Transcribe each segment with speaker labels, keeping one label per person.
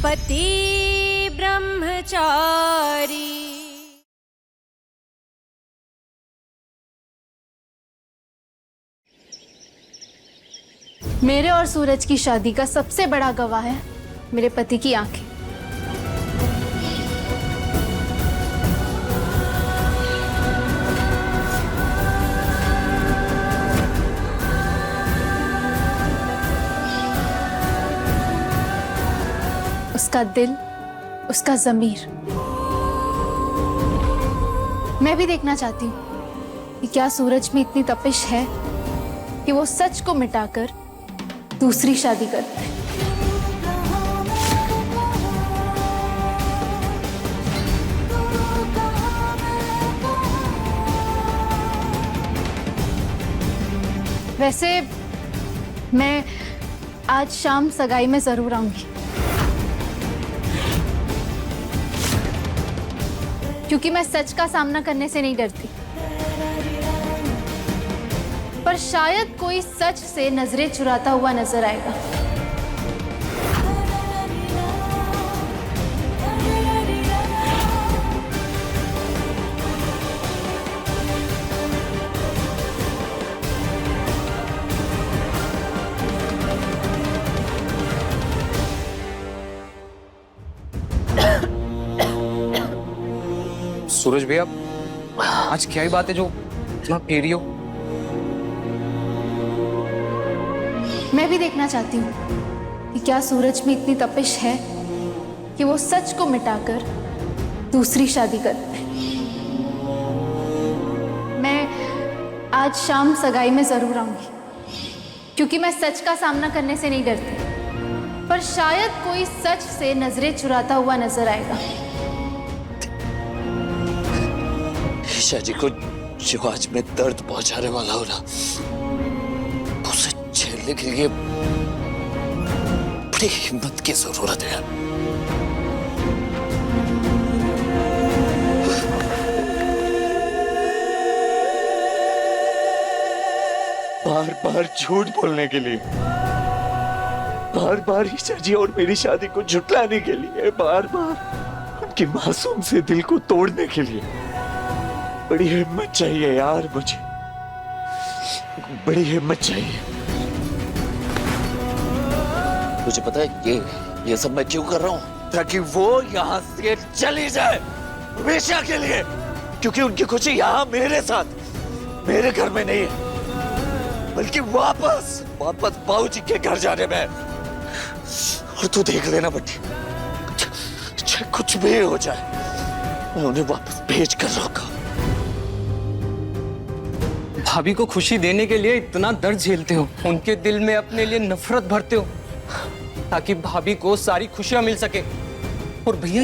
Speaker 1: पति ब्रह्मचारी।
Speaker 2: मेरे और सूरज की शादी का सबसे बड़ा गवाह है मेरे पति की आंखें। उसका दिल, उसका ज़मीर। मैं भी देखना चाहती हूँ कि क्या सूरज में इतनी तपिश है कि वो सच को मिटाकर दूसरी शादी करता है। वैसे मैं आज शाम सगाई में जरूर आऊंगी, क्योंकि मैं सच का सामना करने से नहीं डरती। पर शायद कोई सच से नजरें चुराता हुआ नजर आएगा।
Speaker 3: सूरज भैया, आज क्या ही बात है जो इतना पी रही हो?
Speaker 2: मैं भी देखना चाहती हूँ कि क्या सूरज में इतनी तपिश है कि वो सच को मिटाकर दूसरी शादी करता है। मैं आज शाम सगाई में जरूर आऊंगी, क्योंकि मैं सच का सामना करने से नहीं डरती। पर शायद कोई सच से नजरें चुराता हुआ नजर आएगा।
Speaker 4: ईशा जी को जो आज मैं दर्द पहुंचाने वाला हूं ना, उसे झेलने के लिए बड़ी हिम्मत की जरूरत है। बार बार झूठ बोलने के लिए, बार बार ईशा जी और मेरी शादी को झुटलाने के लिए, बार बार उनकी मासूम से दिल को तोड़ने के लिए बड़ी हिम्मत चाहिए यार, मुझे बड़ी हिम्मत चाहिए। मुझे पता है ये सब मैं क्यों कर रहा हूं, ताकि वो यहां से चली जाए हमेशा के लिए, क्योंकि उनकी खुशी यहां मेरे साथ, मेरे घर में नहीं है, बल्कि वापस बाबूजी के घर जाने में। और तू देख लेना बट्टी, चाहे कुछ भी हो जाए, मैं उन्हें वापस भेज कर रखा।
Speaker 3: भाभी को खुशी देने के लिए इतना दर्द झेलते हो, उनके दिल में अपने लिए नफरत भरते हो, ताकि भाभी को सारी खुशियां मिल सके। और भैया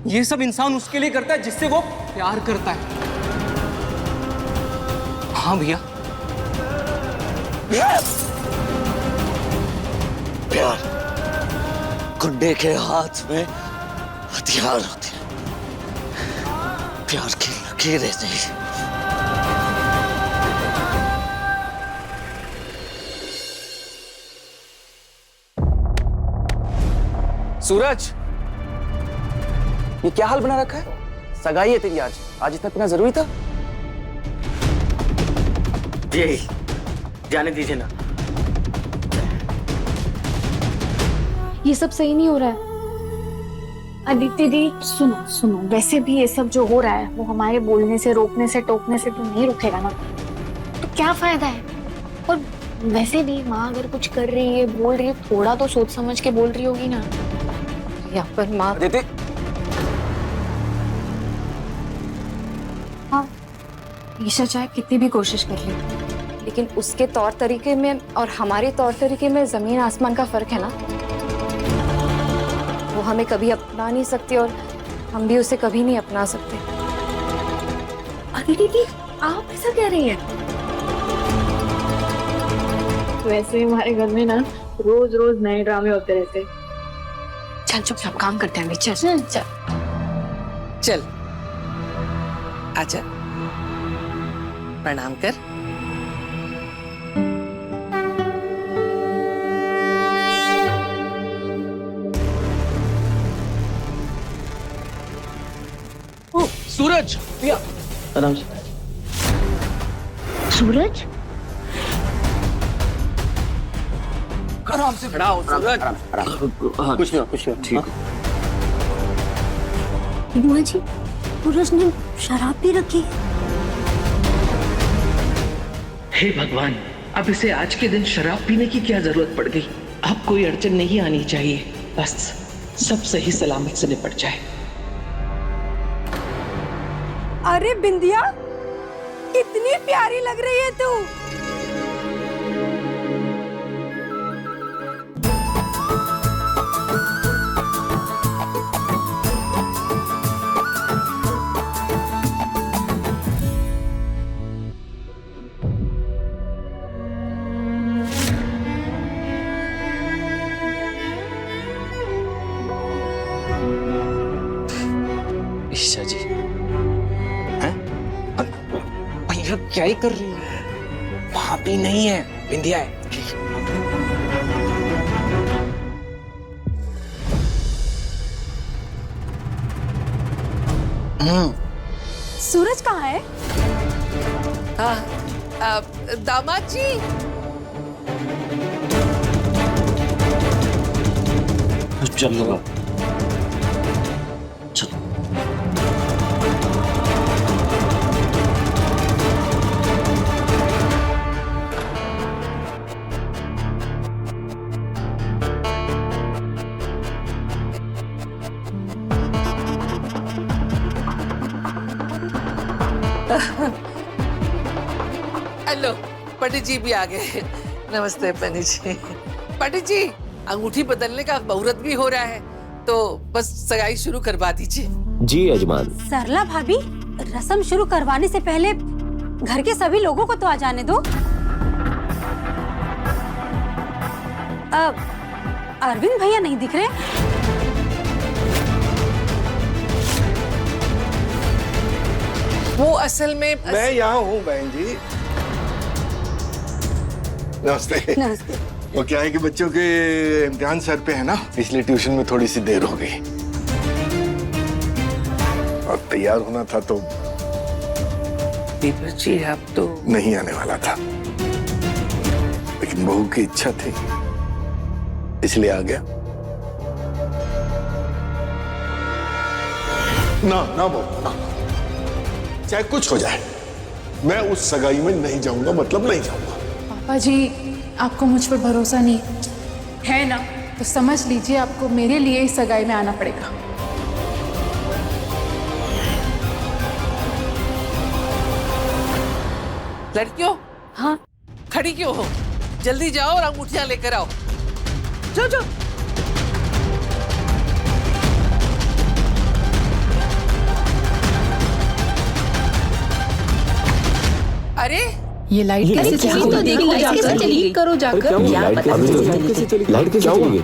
Speaker 3: ये सब इंसान उसके लिए करता है जिससे वो प्यार करता है। हाँ भैया,
Speaker 4: प्यार गुंडे के हाथ में हथियार होते हैं, प्यार की लकीरें नहीं।
Speaker 5: सूरज, ये क्या हाल बना रखा है? सगाई है तेरी आज इतना पीना जरूरी था?
Speaker 6: यही जाने दीजिए ना।
Speaker 2: ये सब सही नहीं हो रहा है। अदिति दी, सुनो, वैसे भी ये सब जो हो रहा है वो हमारे बोलने से, रोकने से, टोकने से तो नहीं रुकेगा ना, तो क्या फायदा है? और वैसे भी माँ अगर कुछ कर रही है, बोल रही है, थोड़ा तो सोच समझ के बोल रही होगी ना। या पर माँ,
Speaker 5: अदिति,
Speaker 2: हाँ, ईशा चाहे कितनी भी कोशिश कर ले,
Speaker 7: लेकिन उसके तौर तरीके में और हमारे तौर तरीके में जमीन आसमान का फर्क है ना। वो हमें कभी अपना नहीं सकती और हम भी उसे कभी नहीं अपना सकते।
Speaker 2: अरे दीदी, आप ऐसा कह रही हैं?
Speaker 8: वैसे हमारे घर में ना रोज रोज नए ड्रामे होते रहते।
Speaker 7: चल चुपचाप काम करते हैं। चल चल
Speaker 6: चल आजा, प्रणाम कर। सूरज
Speaker 5: भैया आराम से।
Speaker 2: सूरज
Speaker 6: आराम से खड़ा हो सूरज।
Speaker 5: कुछ नहीं कुछ नहीं। ठीक
Speaker 1: बुआ जी, सूरज ने शराब भी रखी।
Speaker 9: हे भगवान, अब इसे आज के दिन शराब पीने की क्या जरूरत पड़ गई। अब कोई अड़चन नहीं आनी चाहिए, बस सब सही सलामत से निपट जाए।
Speaker 7: अरे बिंदिया, कितनी प्यारी लग रही है तू।
Speaker 3: ईशा जी हैं? भैया क्या ही कर रही है? भाभी नहीं है, बिंदिया है।
Speaker 7: सूरज कहाँ है?
Speaker 6: दामाद जी।
Speaker 4: चलो
Speaker 6: हेलो, पंडित जी भी आ गए। नमस्ते पंडित जी। पंडित जी, अंगूठी बदलने का मुहूर्त भी हो रहा है, तो बस सगाई शुरू करवा दीजिए।
Speaker 10: जी यजमान।
Speaker 1: सरला भाभी, रस्म शुरू करवाने से पहले घर के सभी लोगों को तो आ जाने दो। अरविंद भैया नहीं दिख रहे।
Speaker 6: वो असल में
Speaker 11: मैं यहाँ हूँ बहन जी। नमस्ते।
Speaker 1: नमस्ते।
Speaker 11: वो क्या है कि बच्चों के इम्तिहान सर पे है ना, इसलिए ट्यूशन में थोड़ी सी देर हो गई और तैयार होना था तो
Speaker 6: दीपक जी आप तो
Speaker 11: नहीं आने वाला था, लेकिन बहू की इच्छा थी इसलिए आ गया। ना ना बहू ना, चाहे कुछ हो जाए मैं उस सगाई में नहीं जाऊंगा, मतलब नहीं जाऊंगा।
Speaker 12: पापा जी, आपको मुझ पर भरोसा नहीं है ना, तो समझ लीजिए आपको मेरे लिए इस सगाई में आना पड़ेगा।
Speaker 6: लड़कियों,
Speaker 1: हाँ
Speaker 6: खड़ी क्यों हो? जल्दी जाओ और अंगूठियां लेकर आओ। जाओ जाओ। अरे
Speaker 12: ये लाइट कैसे चली?
Speaker 10: करो जाकर। लाइट कैसे चली गई?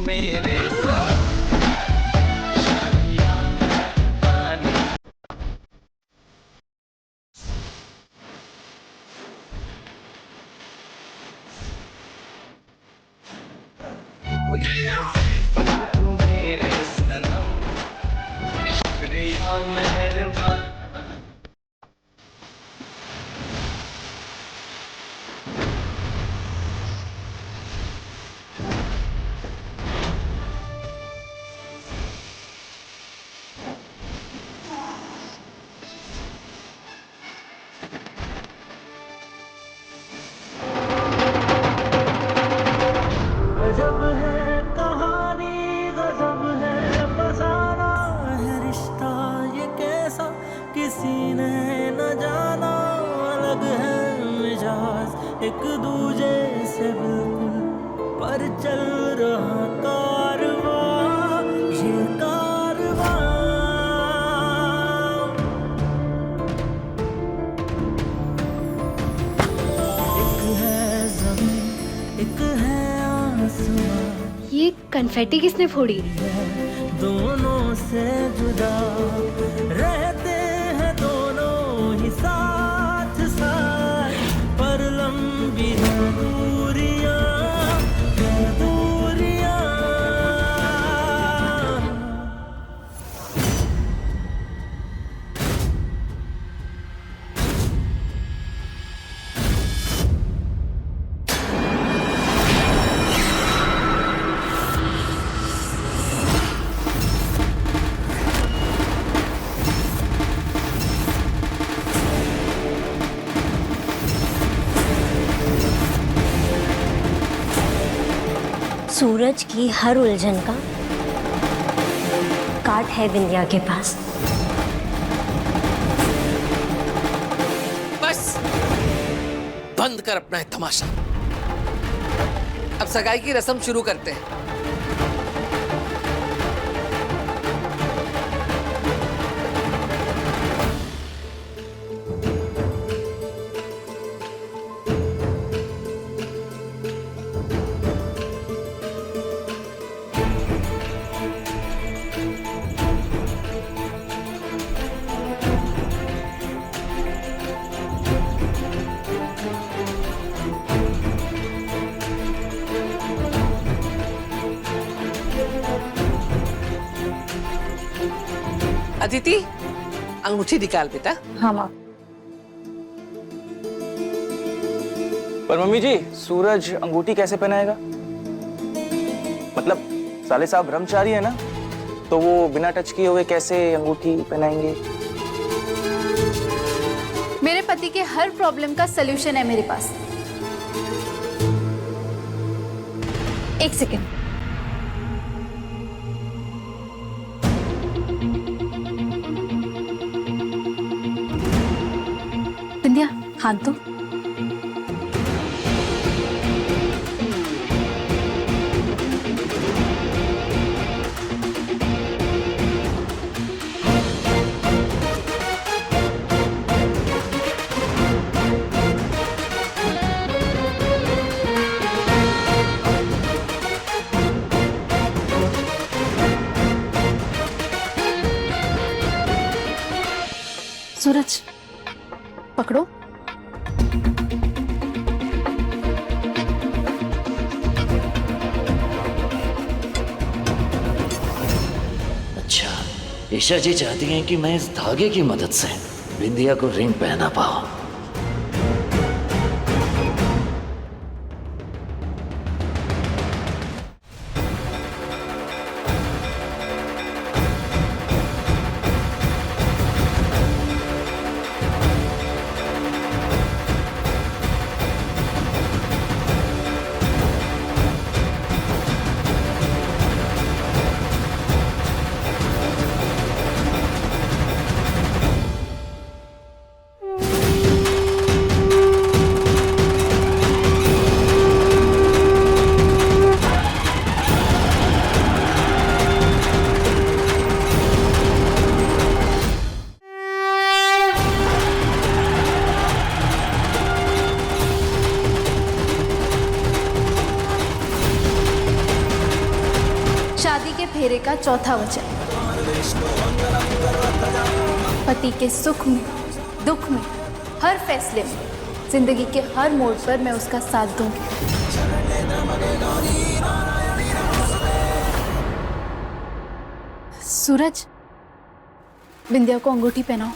Speaker 3: मेरे साथ
Speaker 13: गजब है कहानी, गजब है फसाना है रिश्ता ये कैसा किसी ने न जाना। अलग है मिजाज एक दूजे से बिल्कुल, पर चल रहा कारवां ये कारवां। एक है ज़मीन एक है
Speaker 2: ये कन्फेटी किसने फोड़ी?
Speaker 13: दोनों से जुदा रहते हैं दोनों ही साथ साथ, पर लंबी है दूरियां दूरियां।
Speaker 1: सूरज की हर उलझन का काट है विंध्या के पास।
Speaker 6: बस बंद कर अपना ये तमाशा। अब सगाई की रस्म शुरू करते हैं। अदिति, अंगूठी निकाल बेटा।
Speaker 2: हाँ माँ।
Speaker 5: पर मम्मी जी, सूरज अंगूठी कैसे पहनाएगा? मतलब साले साहब ब्रह्मचारी है ना, तो वो बिना टच किए हुए कैसे अंगूठी पहनाएंगे?
Speaker 12: मेरे पति के हर प्रॉब्लम का सलूशन है मेरे पास।
Speaker 1: एक सेकेंड। विंध्या, हाथ दो। सूरज पकड़ो।
Speaker 4: अच्छा, ईशा जी चाहती हैं कि मैं इस धागे की मदद से विंध्या को रिंग पहना पाऊं।
Speaker 12: शादी के फेरे का चौथा वचन। पति के सुख में, दुख में, हर फैसले में, जिंदगी के हर मोड़ पर मैं उसका साथ दूंगी। सूरज, बिंदिया को अंगूठी पहनाओ।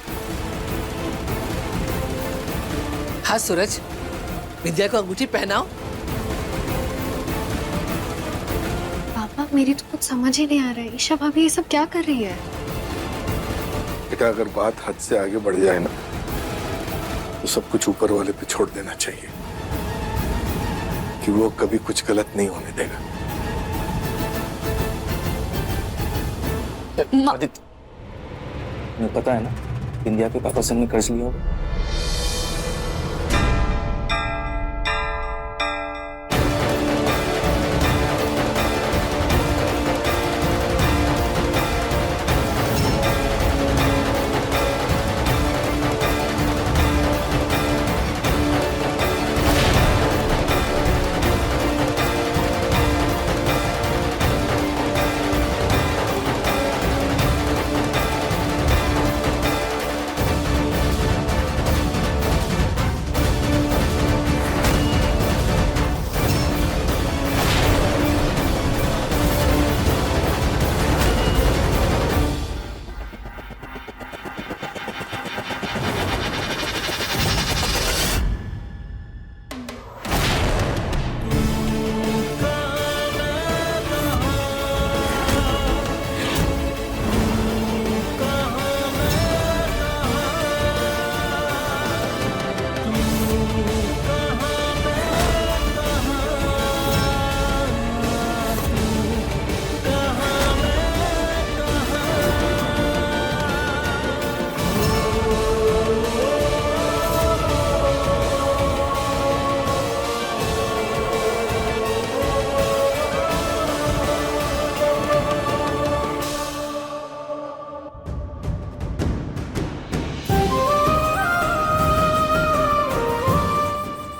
Speaker 6: हाँ सूरज, विद्या को अंगूठी पहनाओ।
Speaker 2: पापा मेरी तो कुछ समझ ही नहीं आ रहा है, ईशा भाभी ये सब क्या कर रही है?
Speaker 11: बेटा अगर बात हद से आगे बढ़ जाए ना तो सब कुछ ऊपर वाले पे छोड़ देना चाहिए कि वो कभी कुछ गलत नहीं होने देगा।
Speaker 5: आदित्य, तुम्हें पता है ना बिंदिया के पापा से हमने कर्ज लिया होगा।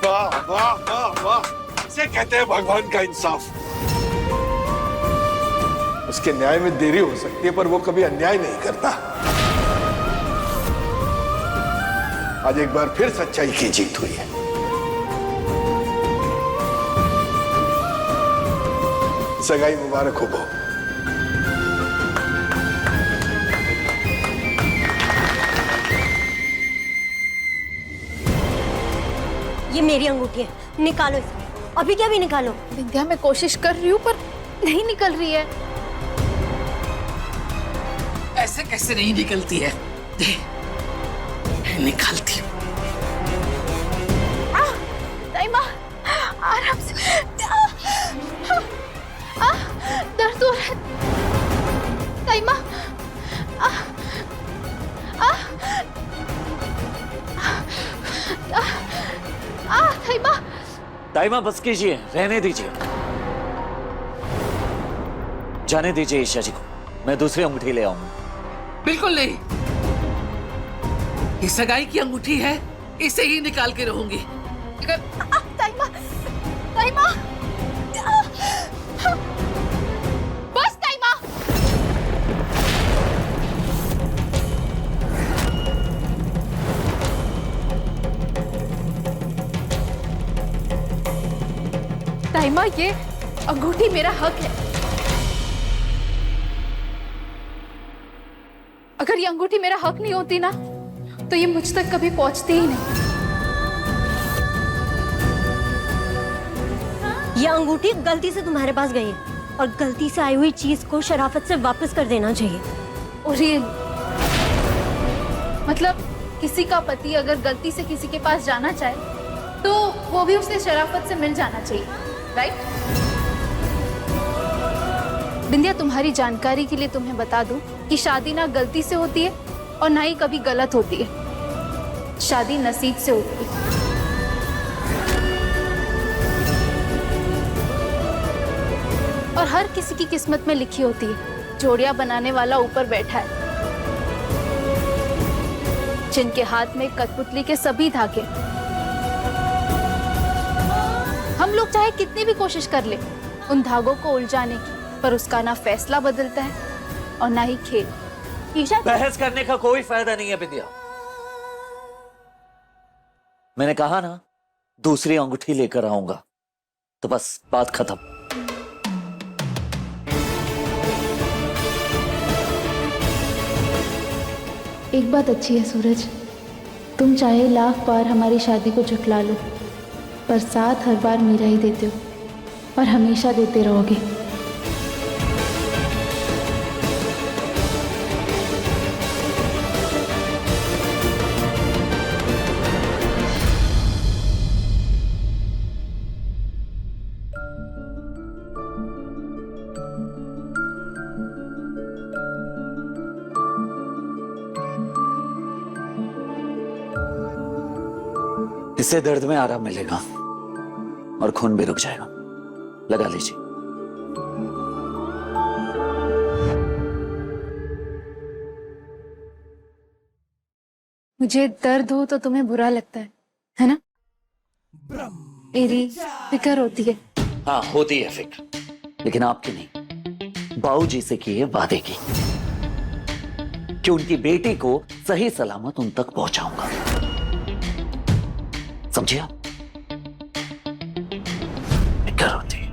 Speaker 11: वाह वाह वाह, इसे कहते हैं भगवान का इंसाफ। उसके न्याय में देरी हो सकती है पर वो कभी अन्याय नहीं करता। आज एक बार फिर सच्चाई की जीत हुई है। सगाई मुबारक हो बहू।
Speaker 1: ये मेरी अंगूठी है, निकालो इसे, अभी क्या भी निकालो।
Speaker 12: विद्या मैं कोशिश कर रही हूँ पर नहीं निकल रही है।
Speaker 6: ऐसे कैसे नहीं निकलती है? दे, निकालती हूँ।
Speaker 12: ताईमा, आराम से। दर्द हो रहा है। ताईमा, ताईमा।
Speaker 4: ताईमा बस कीजिए, रहने दीजिए, जाने दीजिए ईशा जी को। मैं दूसरी अंगूठी ले आऊंगा।
Speaker 6: बिल्कुल नहीं, ये सगाई की अंगूठी है, इसे ही निकाल के रहूंगी।
Speaker 12: ताईमा, ताईमा, बस ताईमा। ताईमा, ये अंगूठी मेरा हक है। अगर ये अंगूठी मेरा हक नहीं होती ना तो ये मुझ तक कभी पहुंचती ही नहीं।
Speaker 1: ये अंगूठी गलती से तुम्हारे पास गई है और गलती से आई हुई चीज को शराफत से वापस कर देना चाहिए।
Speaker 12: और ये मतलब किसी का पति अगर गलती से किसी के पास जाना चाहे तो वो भी उसे शराफत से मिल जाना चाहिए, राइट? बिंदिया, तुम्हारी जानकारी के लिए तुम्हें बता दूं कि शादी ना गलती से होती है और ना ही कभी गलत होती है। शादी नसीब से होती है। और हर किसी की किस्मत में लिखी होती है। जोड़ियां बनाने वाला ऊपर बैठा है, जिनके हाथ में कठपुतली के सभी धागे। हम लोग चाहे कितनी भी कोशिश कर ले उन धागों को उलझाने की, पर उसका ना फैसला बदलता है और ना ही खेल। ईशा,
Speaker 4: बहस करने का कोई फायदा नहीं है बिंदिया। मैंने कहा ना दूसरी अंगूठी लेकर आऊंगा, तो बस बात खत्म।
Speaker 12: एक बात अच्छी है सूरज, तुम चाहे लाख बार हमारी शादी को झुठला लो, पर साथ हर बार मेरा ही देते हो और हमेशा देते रहोगे।
Speaker 4: इससे दर्द में आराम मिलेगा और खून भी रुक जाएगा। लगा लीजिए।
Speaker 12: मुझे दर्द हो तो तुम्हें बुरा लगता है ना? मेरी फिक्र होती है।
Speaker 4: हाँ होती है फिक्र, लेकिन आपकी नहीं, बाबूजी से किए वादे की कि उनकी बेटी को सही सलामत उन तक पहुंचाऊंगा। समझिए आप? फिक्र होती है।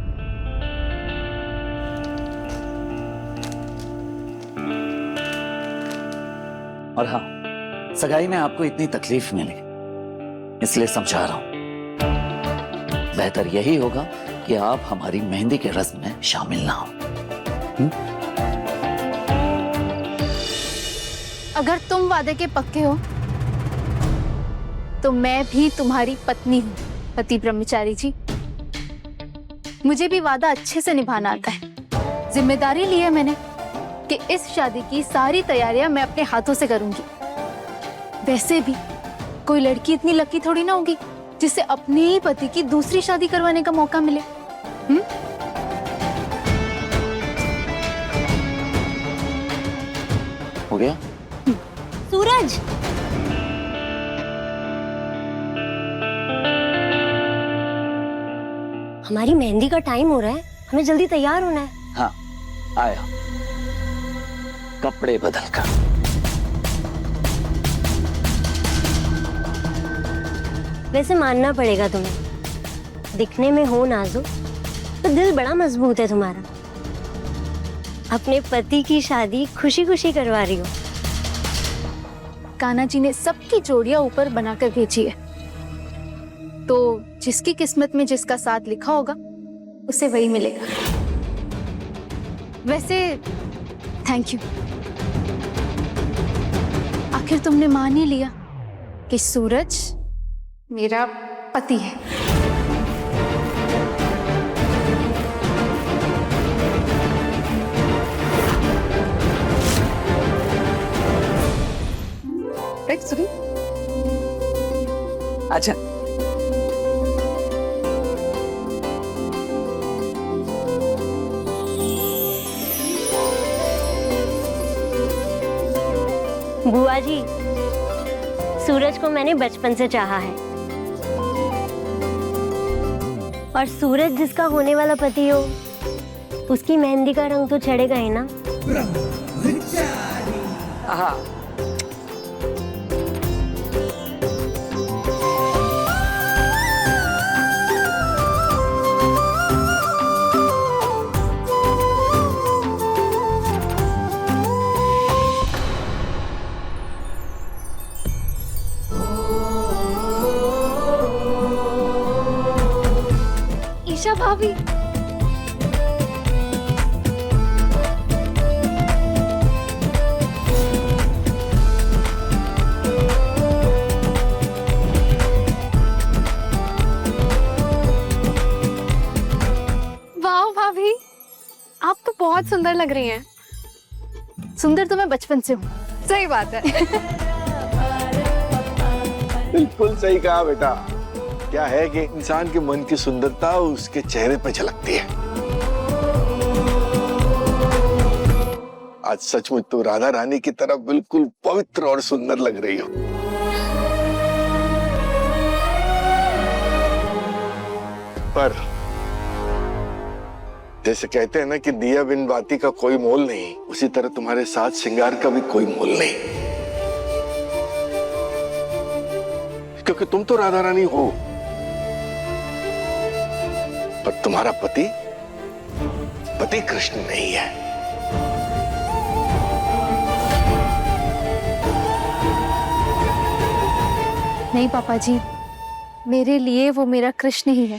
Speaker 4: और हाँ, सगाई में आपको इतनी तकलीफ मिली इसलिए समझा रहा हूं, बेहतर यही होगा कि आप हमारी मेहंदी के रस्म में शामिल ना हो।
Speaker 12: अगर तुम वादे के पक्के हो तो मैं भी तुम्हारी पत्नी हूँ पति ब्रह्मचारी जी। मुझे भी वादा अच्छे से निभाना आता है। जिम्मेदारी ली है मैंने कि इस शादी की सारी तैयारियां मैं अपने हाथों से करूंगी। वैसे भी कोई लड़की इतनी लकी थोड़ी ना होगी जिससे अपने ही पति की दूसरी शादी करवाने का मौका मिले।
Speaker 4: हो गया?
Speaker 1: सूरज, हमारी मेहंदी का टाइम हो रहा है, हमें जल्दी तैयार होना है।
Speaker 4: हाँ आया, कपड़े बदल कर।
Speaker 1: वैसे मानना पड़ेगा तुम्हें, दिखने में हो नाजुक तो दिल बड़ा मजबूत है तुम्हारा। अपने पति की शादी खुशी खुशी करवा रही हो।
Speaker 12: कान्हा जी ने सबकी जोड़ियां ऊपर बनाकर भेजी है, तो जिसकी किस्मत में जिसका साथ लिखा होगा उसे वही मिलेगा। वैसे थैंक यू, आखिर तुमने मान ही लिया कि सूरज मेरा पति है।
Speaker 6: राइट सुनी? अच्छा
Speaker 1: बुआ जी, सूरज को मैंने बचपन से चाहा है और सूरज जिसका होने वाला पति हो उसकी मेहंदी का रंग तो चढ़ेगा ही ना।
Speaker 6: हाँ
Speaker 12: ईशा भाभी,
Speaker 2: वाह भाभी, आप तो बहुत सुंदर लग रही हैं।
Speaker 12: सुंदर तो मैं बचपन से हूँ।
Speaker 2: सही बात है।
Speaker 11: बिल्कुल सही कहा बेटा। क्या है कि इंसान के मन की सुंदरता उसके चेहरे पर झलकती है। आज सचमुच तो राधा रानी की तरह बिल्कुल पवित्र और सुंदर लग रही हो। पर जैसे कहते हैं ना कि दिया बिन बाती का कोई मोल नहीं, उसी तरह तुम्हारे साथ श्रृंगार का भी कोई मोल नहीं, क्योंकि तुम तो राधा रानी हो पर तुम्हारा पति कृष्ण नहीं है।
Speaker 12: नहीं पापा जी, मेरे लिए वो मेरा कृष्ण ही है।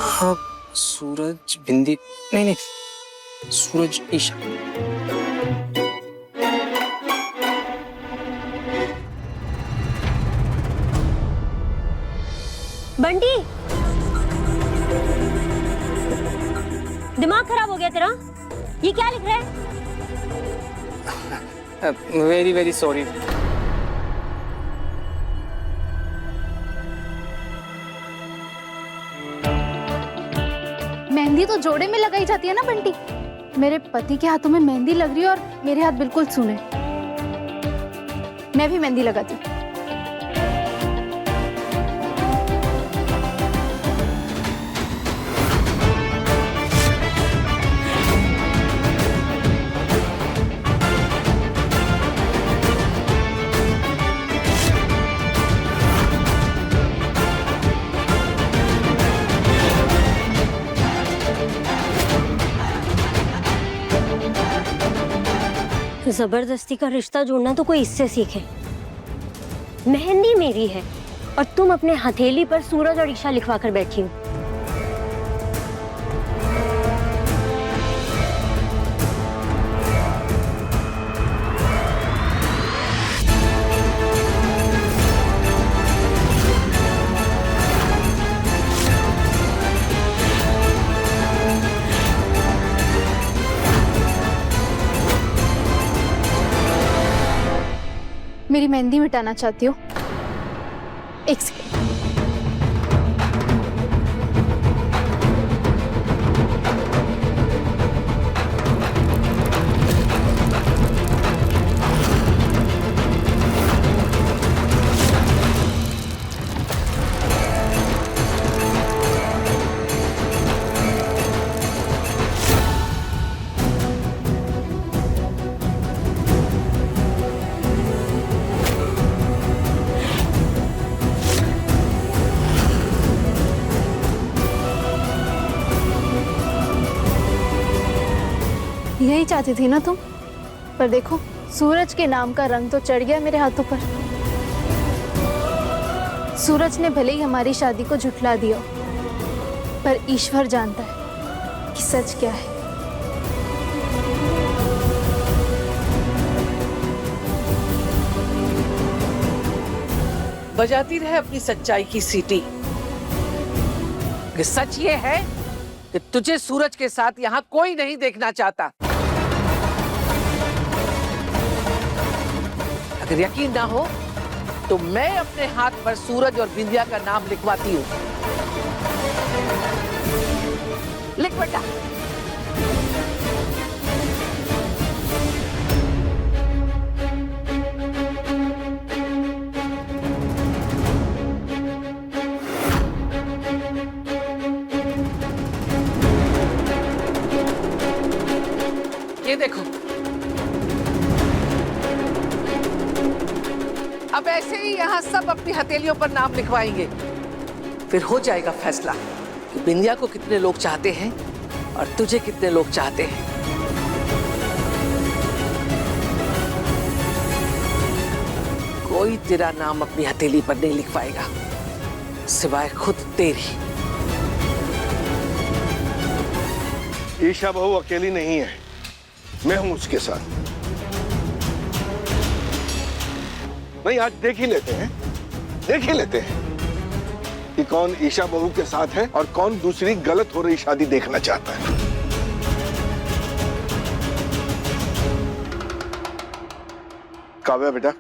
Speaker 3: हाँ, सूरज बिंदी नहीं नहीं, सूरज ईशा।
Speaker 1: बंटी, दिमाग खराब हो गया तेरा? ये क्या लिख रहा है?
Speaker 3: Very very sorry.
Speaker 12: मेहंदी तो जोड़े में लगाई जाती है ना बंटी। मेरे पति के हाथों में मेहंदी लग रही है और मेरे हाथ बिल्कुल सूने। मैं भी मेहंदी लगाती हूँ।
Speaker 1: जबरदस्ती का रिश्ता जोड़ना तो कोई इससे सीखे। मेहंदी मेरी है और तुम अपने हथेली पर सूरज और ईशा लिखवा कर बैठी हो।
Speaker 12: मेरी मेहंदी मिटाना चाहती हो? एक सेकंड। यही चाहती थी ना तुम? पर देखो, सूरज के नाम का रंग तो चढ़ गया मेरे हाथों पर। सूरज ने भले ही हमारी शादी को झुठला दिया, पर ईश्वर जानता है कि सच क्या है।
Speaker 6: बजाती रहे अपनी सच्चाई की सीटी। कि सच ये है कि तुझे सूरज के साथ यहाँ कोई नहीं देखना चाहता। अगर यकीन ना हो तो मैं अपने हाथ पर सूरज और बिंदिया का नाम लिखवाती हूँ। लिख बेटा। ये देखो, अब ऐसे ही यहाँ सब अपनी हथेलियों पर नाम लिखवाएंगे। फिर हो जाएगा फैसला कि बिंदिया को कितने लोग चाहते हैं और तुझे कितने लोग चाहते हैं। कोई तेरा नाम अपनी हथेली पर नहीं लिखवाएगा सिवाय खुद तेरी।
Speaker 11: ईशा बहू अकेली नहीं है, मैं हूं उसके साथ। नहीं, आज देख ही लेते हैं, देख ही लेते हैं कि कौन ईशा बहू के साथ है और कौन दूसरी गलत हो रही शादी देखना चाहता है। काव्या बेटा,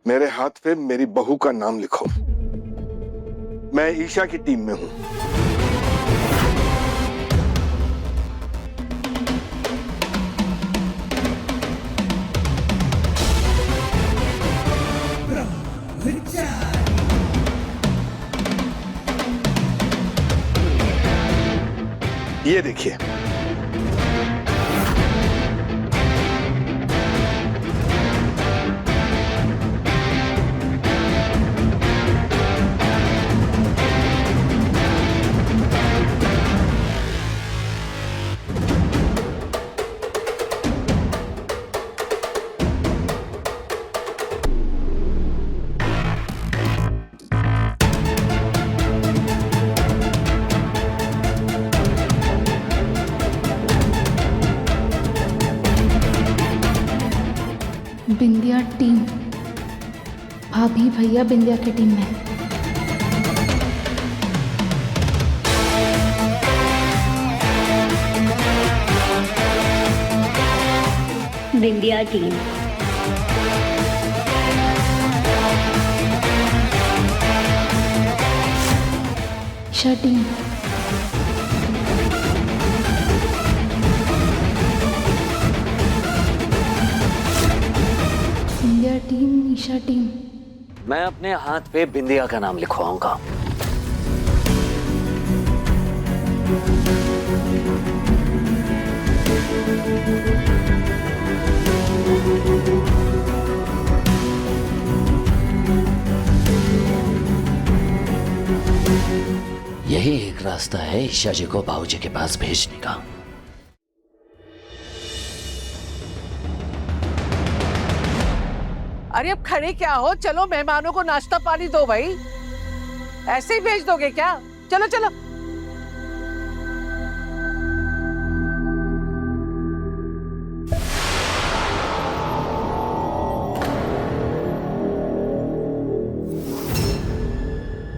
Speaker 11: मेरे हाथ पे मेरी बहू का नाम लिखो। मैं ईशा की टीम में हूं। ये देखिए,
Speaker 12: बिंदिया टीम, भाभी भैया बिंदिया की टीम में।
Speaker 1: बिंदिया टीम।
Speaker 12: ईशा टीम। बिंदिया टीम, ईशा टीम।
Speaker 4: मैं अपने हाथ पे बिंदिया का नाम लिखवाऊंगा। यही एक रास्ता है ईशा जी को बाबूजी के पास भेजने का।
Speaker 6: अरे अब खड़े क्या हो, चलो मेहमानों को नाश्ता पानी दो भाई। ऐसे ही भेज दोगे क्या? चलो चलो।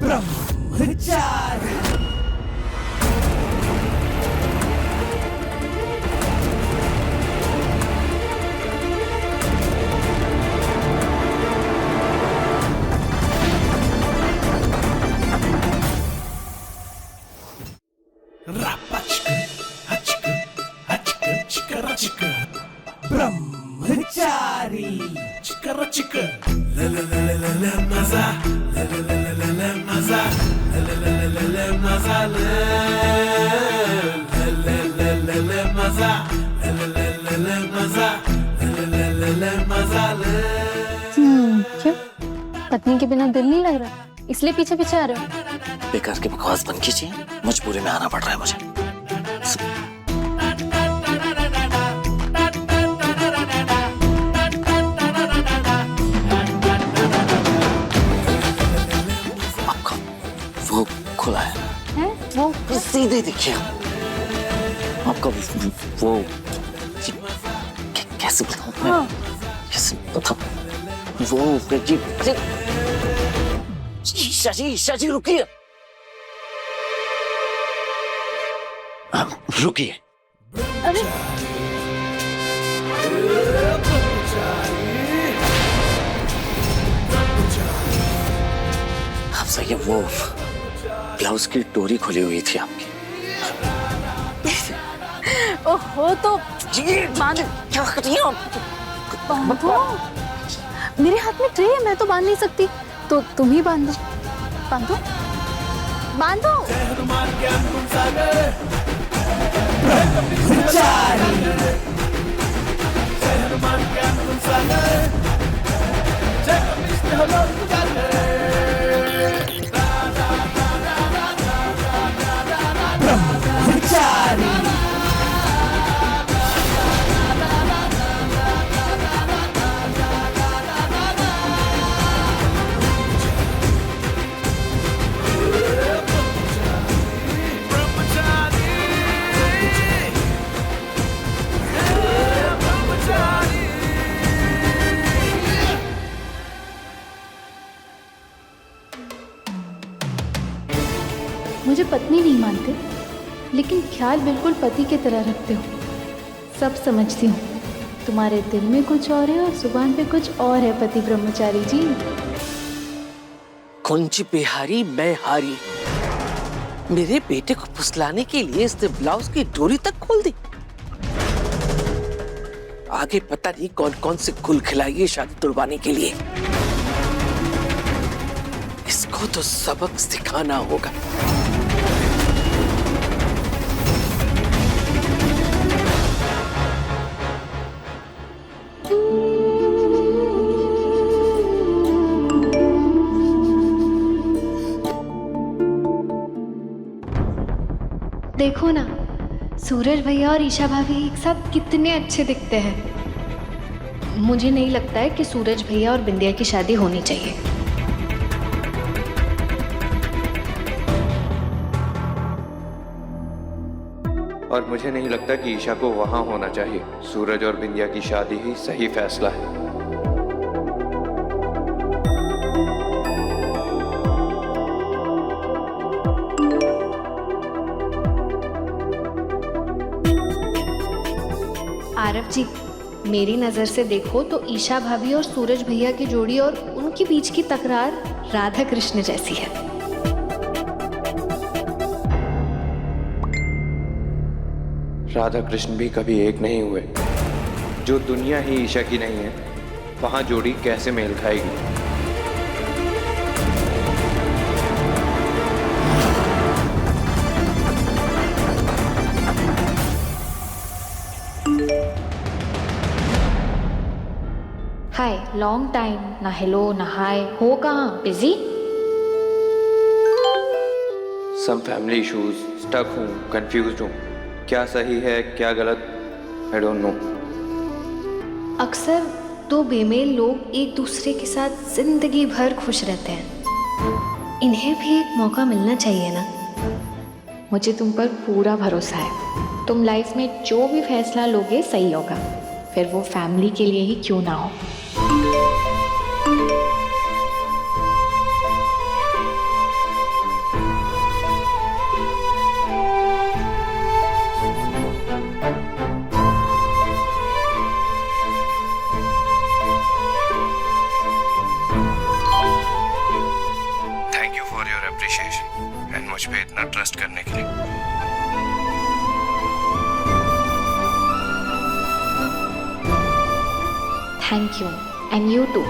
Speaker 13: ब्रह्मचारी ब्रह्मचारी चिकर चिकर ल ल ल ल ल मजा ल ल ल ल ल मजा ल ल ल ल ल मजा ल ल ल ल ल मजा ल ल ल ल मजा ल ल ल ल मजा ल।
Speaker 12: क्यों? पत्नी के बिना दिल नहीं लग रहा, इसलिए पीछे पीछे आ रहे हो?
Speaker 4: बेकार की बकवास बंद कीजिए, मजबूरी में आना पड़ रहा है मुझे। वो खुला है, वो सीधे देखिए। आपका वो कैसे बताऊं मैं? कैसे बताऊं? वो ईशा जी रुकिए, रुकिए।
Speaker 12: अरे
Speaker 4: आप सही है, वो ब्लाउज की डोरी खुली हुई थी आपकी।
Speaker 12: ओहो, तो
Speaker 4: बांध, क्या कर रही हो?
Speaker 12: बांधो। मेरे हाथ में ट्रे है, मैं तो बांध नहीं सकती, तो तुम ही बांधो। बांधो बांधो। मुझे पत्नी नहीं मानते, लेकिन ख्याल बिल्कुल पति की तरह रखते हो। सब समझती हूँ, तुम्हारे दिल में कुछ और है और जुबान पे कुछ और है पति ब्रह्मचारी जी।
Speaker 6: कुंज बिहारी मैं हारी, मेरे बेटे को फुसलाने के लिए इसने ब्लाउज की डोरी तक खोल दी। आगे पता नहीं कौन कौन से गुल खिलाइए शादी तुड़वाने के लिए। इसको तो सबक सिखाना होगा।
Speaker 12: देखो ना, सूरज भैया और ईशा भाभी एक साथ कितने अच्छे दिखते हैं। मुझे नहीं लगता है कि सूरज भैया और बिंदिया की शादी होनी चाहिए।
Speaker 14: और मुझे नहीं लगता कि ईशा को वहां होना चाहिए। सूरज और बिंदिया की शादी ही सही फैसला है।
Speaker 12: आप जी, मेरी नज़र से देखो तो ईशा भाभी और सूरज भैया की जोड़ी और उनके बीच की तकरार राधा कृष्ण जैसी है।
Speaker 14: राधा कृष्ण भी कभी एक नहीं हुए। जो दुनिया ही ईशा की नहीं है, वहां जोड़ी कैसे मेल खाएगी?
Speaker 2: हाय, लॉन्ग टाइम, ना हेलो ना हाय, हो कहाँ, busy?
Speaker 14: Some family issues, stuck हूँ, कंफ्यूज्ड हूँ। क्या सही है क्या गलत, आई डोंट नो।
Speaker 12: अक्सर दो बेमेल लोग एक दूसरे के साथ जिंदगी भर खुश रहते हैं। इन्हें भी एक मौका मिलना चाहिए ना।
Speaker 2: मुझे तुम पर पूरा भरोसा है। तुम लाइफ में जो भी फैसला लोगे सही होगा, फिर वो फैमिली के लिए ही क्यों ना हो।
Speaker 14: Thank you for your appreciation and मुझ पे इतना ट्रस्ट करने के लिए।
Speaker 2: Thank you, and you too.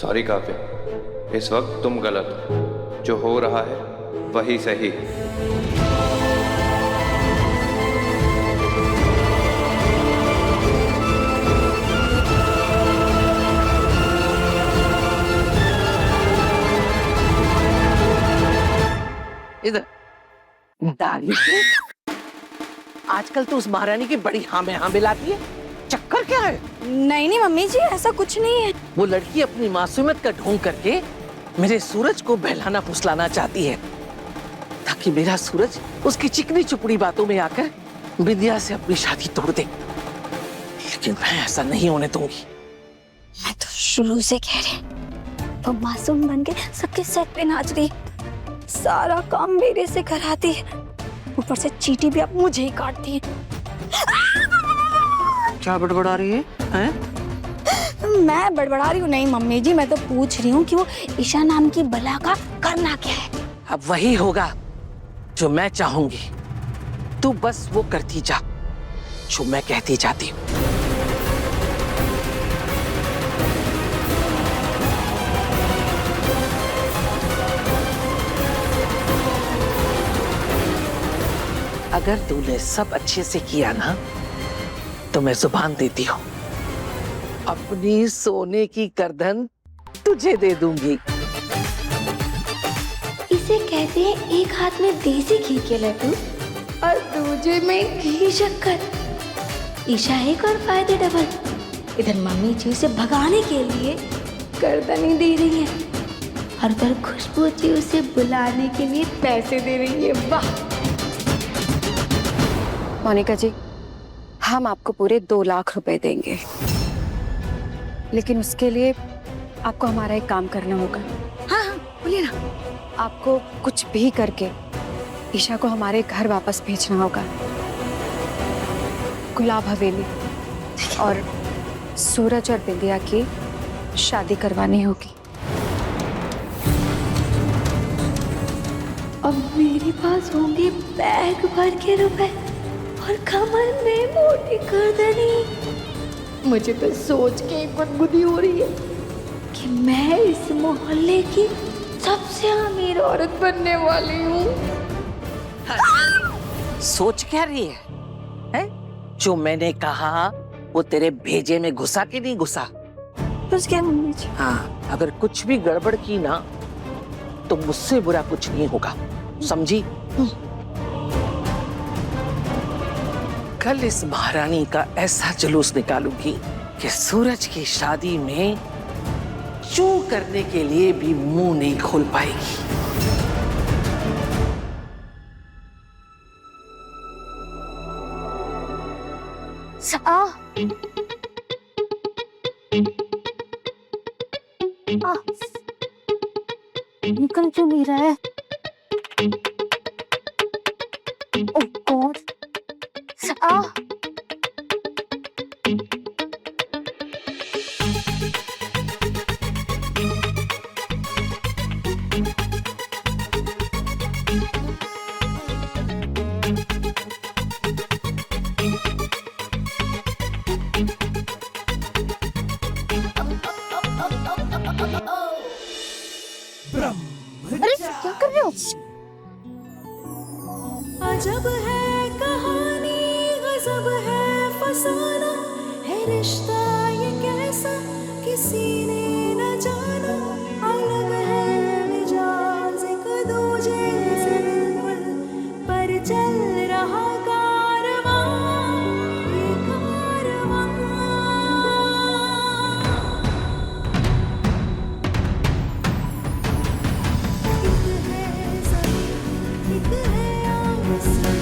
Speaker 14: Sorry Kavya, इस वक्त तुम गलत हो। जो हो रहा है वही सही है।
Speaker 6: इधर दाली आजकल तो उस महारानी की बड़ी हाँ में हाँ मिलाती है। चक्कर क्या है?
Speaker 7: नहीं नहीं मम्मी जी, ऐसा कुछ नहीं है।
Speaker 6: वो लड़की अपनी मासूमियत का ढोंग करके मेरे सूरज को बहलाना फुसलाना चाहती है, ताकि मेरा सूरज उसकी चिकनी चुपड़ी बातों में आकर विद्या से अपनी शादी तोड़ दे। लेकिन मैं ऐसा नहीं होने दूंगी।
Speaker 7: मैं तो शुरू से कह रही, वो मासूम बन के सबके सेट पे नाच रही, सारा काम मेरे से कराती है, ऊपर से चीटी भी अब मुझे ही काटती है।
Speaker 6: क्या बड़बड़ा रही है, हैं?
Speaker 7: मैं बड़बड़ा रही हूँ नहीं मम्मी जी, मैं तो पूछ रही हूँ कि वो ईशा नाम की बला का करना क्या है।
Speaker 6: अब वही होगा जो मैं चाहूंगी। तू बस वो करती जा जो मैं कहती जाती हूँ। अगर तूने सब अच्छे से किया ना, तो मैं जुबान देती हूँ, अपनी सोने की करधन तुझे दे दूंगी।
Speaker 7: इसे कहते हैं एक हाथ में देसी घी के लड्डू और दूसरे में घी शक्कर। ईशा एक और फायदे डबल। इधर मम्मी जी उसे भगाने के लिए गर्दन दे रही है, और उधर खुशबू जी उसे बुलाने के लिए पैसे दे रही है। वाह
Speaker 15: मोनिका जी, हम आपको पूरे 2 लाख रुपए देंगे, लेकिन उसके लिए आपको हमारा एक काम करना होगा।
Speaker 7: हाँ हाँ बोलिए ना।
Speaker 15: आपको कुछ भी करके ईशा को हमारे घर वापस भेजना होगा। गुलाब हवेली और सूरज और बिंदिया की शादी करवानी होगी।
Speaker 7: अब मेरे पास होंगे बैग भर के रुपए और कमर में मोटी गर्दनी। मुझे तो सोच के गुदगुदी हो रही है कि मैं इस मोहल्ले की सबसे अमीर औरत बनने वाली हूँ।
Speaker 6: सोच क्या रही है, हैं? जो मैंने कहा वो तेरे भेजे में घुसा कि नहीं घुसा?
Speaker 7: बस क्या मम्मी जी?
Speaker 6: हाँ, अगर कुछ भी गड़बड़ की ना तो मुझसे बुरा कुछ नहीं होगा, समझी? कल इस महारानी का ऐसा जुलूस निकालूंगी कि सूरज की शादी में चू करने के लिए भी मुंह नहीं खोल पाएगी।
Speaker 12: निकल क्यों नहीं रहा है? ओह गॉड! अरे क्या कर रहे हो?
Speaker 13: अजब है कहानी, गजब है फसाना, है रिश्ता ये कैसा किसी ने न जाना। अलग है मिजाज एक दूजे से बिल्कुल, पर चल रहा कारवां ये कारवां। एक है आमसी,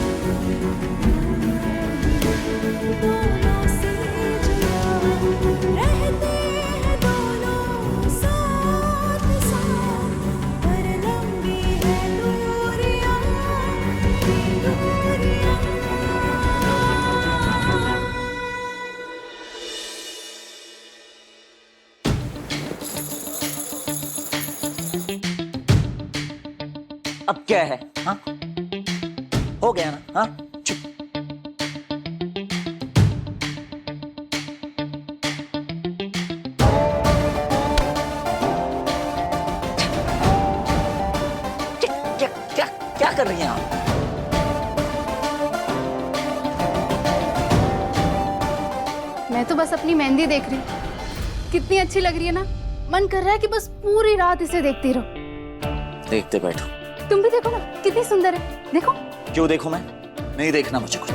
Speaker 13: दोनों से जुड़ा, रहते हैं दोनों साथ साथ, पर लंबी है दूरियां, दूरियां।
Speaker 4: अब क्या है? हाँ, हो गया ना? हाँ, चुप। क्या क्या क्या कर रही हैं आप?
Speaker 12: मैं तो बस अपनी मेहंदी देख रही हूँ। कितनी अच्छी लग रही है ना। मन कर रहा है कि बस पूरी रात इसे देखती रहो।
Speaker 4: देखते बैठो।
Speaker 12: तुम भी देखो ना, कितनी सुंदर है। देखो।
Speaker 4: क्यों देखूं मैं? नहीं देखना मुझे कुछ।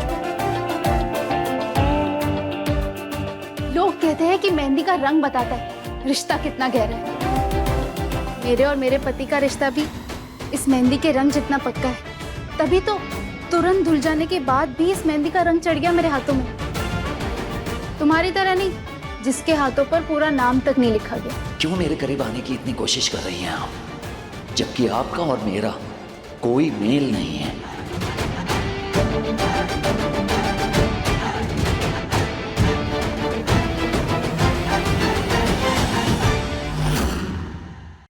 Speaker 12: लोग कहते हैं कि मेहंदी का रंग बताता है रिश्ता कितना गहरा है। मेरे और मेरे पति का रिश्ता भी इस मेहंदी के रंग जितना पक्का है। तभी तो तुरंत धुल जाने के बाद भी इस मेहंदी का रंग चढ़ गया मेरे हाथों में। तुम्हारी तरह नहीं, जिसके हाथों पर पूरा नाम तक नहीं लिखा गया।
Speaker 4: क्यों मेरे करीब आने की इतनी कोशिश कर रही हैं आप, जबकि आपका और मेरा कोई मेल नहीं है?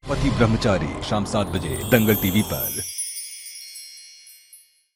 Speaker 16: पति ब्रह्मचारी शाम 7 बजे दंगल टीवी पर।